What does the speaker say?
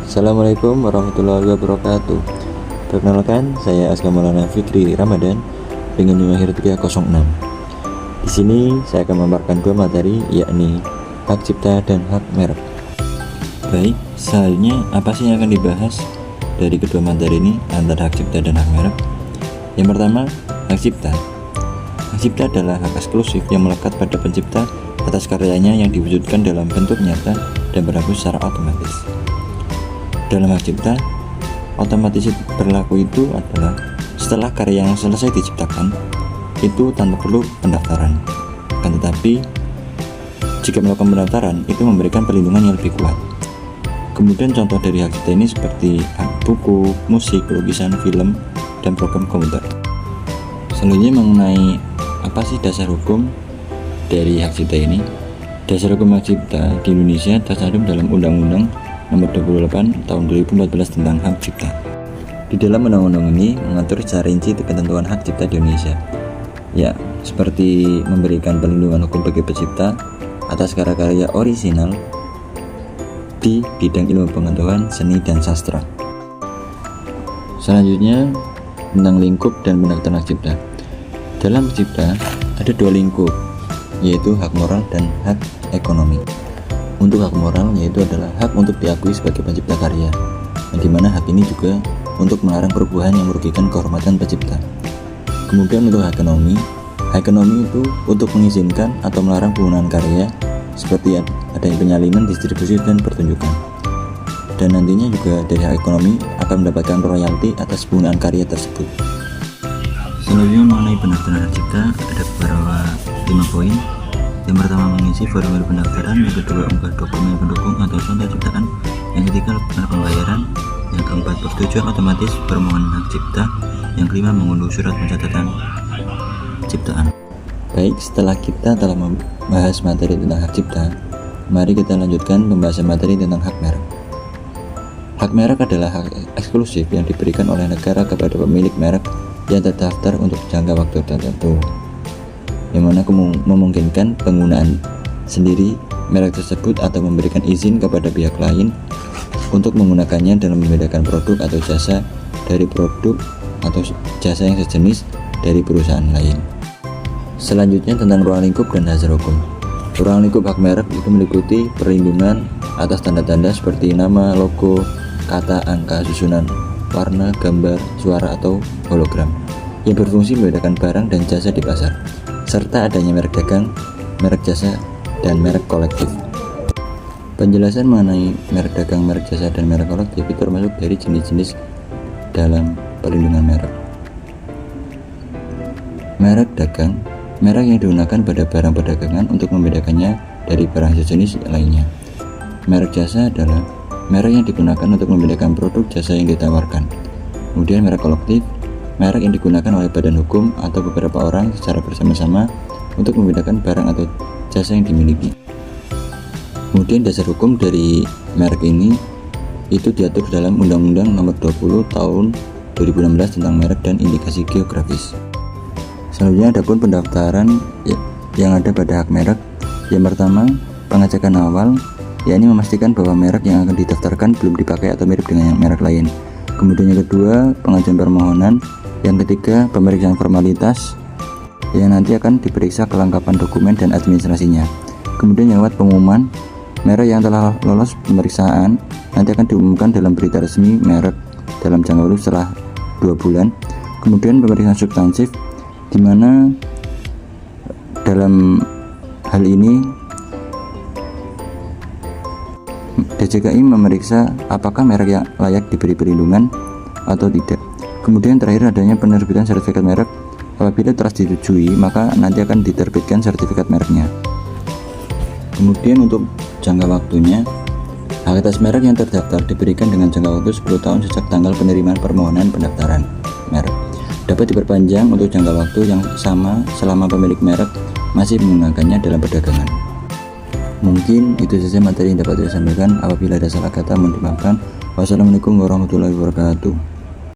Assalamualaikum warahmatullahi wabarakatuh. Perkenalkan, saya Aska Maulana Fikri Ramadan dengan NIM akhir 306. Di sini saya akan memaparkan dua materi, yakni hak cipta dan hak merek. Baik, selanjutnya apa sih yang akan dibahas dari kedua materi ini antara hak cipta dan hak merek? Yang pertama, hak cipta. Hak cipta adalah hak eksklusif yang melekat pada pencipta atas karyanya yang diwujudkan dalam bentuk nyata dan berlaku secara otomatis. Dalam hak cipta, otomatis berlaku itu adalah setelah karya yang selesai diciptakan itu tanpa perlu pendaftaran. Akan tetapi, jika melakukan pendaftaran itu memberikan perlindungan yang lebih kuat. Kemudian contoh dari hak cipta ini seperti hak buku, musik, lukisan, film, dan program komputer. Selanjutnya mengenai apa sih dasar hukum dari hak cipta ini? Dasar hukum hak cipta di Indonesia tercantum dalam Undang-Undang Nomor 28 Tahun 2014 tentang hak cipta. Di dalam undang-undang ini mengatur secara rinci ketentuan hak cipta di Indonesia. Ya, seperti memberikan perlindungan hukum bagi pencipta atas karya-karya orisinal di bidang ilmu pengetahuan, seni, dan sastra. Selanjutnya tentang lingkup dan pendaftaran hak cipta. Dalam hak cipta ada dua lingkup, yaitu hak moral dan hak ekonomi. Untuk hak moral yaitu adalah hak untuk diakui sebagai pencipta karya, yang dimana hak ini juga untuk melarang perbuatan yang merugikan kehormatan pencipta. Kemudian untuk hak ekonomi itu untuk mengizinkan atau melarang penggunaan karya seperti adanya penyalinan, distribusi, dan pertunjukan. Dan nantinya juga dari hak ekonomi akan mendapatkan royalti atas penggunaan karya tersebut. Selanjutnya mengenai pendaftaran hak cipta ada beberapa 5 poin. Yang pertama, mengisi formulir pendaftaran. Yang kedua, unggah dokumen pendukung atau contoh ciptaan. Yang ketiga, lakukan pembayaran. Yang keempat, persetujuan otomatis permohonan hak cipta. Yang kelima, mengunduh surat pencatatan ciptaan. Baik, setelah kita telah membahas materi tentang hak cipta, mari kita lanjutkan pembahasan materi tentang hak merek. Hak merek adalah hak eksklusif yang diberikan oleh negara kepada pemilik merek yang terdaftar untuk jangka waktu tertentu, yang mana memungkinkan penggunaan sendiri merek tersebut atau memberikan izin kepada pihak lain untuk menggunakannya dalam membedakan produk atau jasa dari produk atau jasa yang sejenis dari perusahaan lain. Selanjutnya tentang ruang lingkup dan dasar hukum. Ruang lingkup hak merek itu meliputi perlindungan atas tanda-tanda seperti nama, logo, kata, angka, susunan, warna, gambar, suara, atau hologram yang berfungsi membedakan barang dan jasa di pasar, serta adanya merek dagang, merek jasa, dan merek kolektif. Penjelasan mengenai merek dagang, merek jasa, dan merek kolektif itu termasuk dari jenis-jenis dalam perlindungan merek. Merek dagang, merek yang digunakan pada barang perdagangan untuk membedakannya dari barang sejenis lainnya. Merek jasa adalah merek yang digunakan untuk membedakan produk jasa yang ditawarkan. Kemudian merek kolektif, merek yang digunakan oleh badan hukum atau beberapa orang secara bersama-sama untuk membedakan barang atau jasa yang dimiliki. Kemudian dasar hukum dari merek ini itu diatur dalam Undang-Undang Nomor 20 Tahun 2016 tentang merek dan indikasi geografis. Selanjutnya adapun pendaftaran yang ada pada hak merek. Yang pertama, pengecekan awal, yakni memastikan bahwa merek yang akan didaftarkan belum dipakai atau mirip dengan merek lain. Kemudian yang kedua, pengajuan permohonan. Yang ketiga, pemeriksaan formalitas yang nanti akan diperiksa kelengkapan dokumen dan administrasinya. Kemudian yang keempat, pengumuman merek yang telah lolos pemeriksaan nanti akan diumumkan dalam berita resmi merek dalam jangka waktu setelah 2 bulan. Kemudian pemeriksaan substansif, di mana dalam hal ini DJKI memeriksa apakah merek yang layak diberi perlindungan atau tidak. Kemudian terakhir adanya penerbitan sertifikat merek. Apabila telah disetujui, maka nanti akan diterbitkan sertifikat mereknya. Kemudian untuk jangka waktunya, hak atas merek yang terdaftar diberikan dengan jangka waktu 10 tahun sejak tanggal penerimaan permohonan pendaftaran merek. Dapat diperpanjang untuk jangka waktu yang sama selama pemilik merek masih menggunakannya dalam perdagangan. Mungkin itu saja materi yang dapat saya sampaikan. Apabila ada salah kata mohon dimaafkan. Wassalamualaikum warahmatullahi wabarakatuh.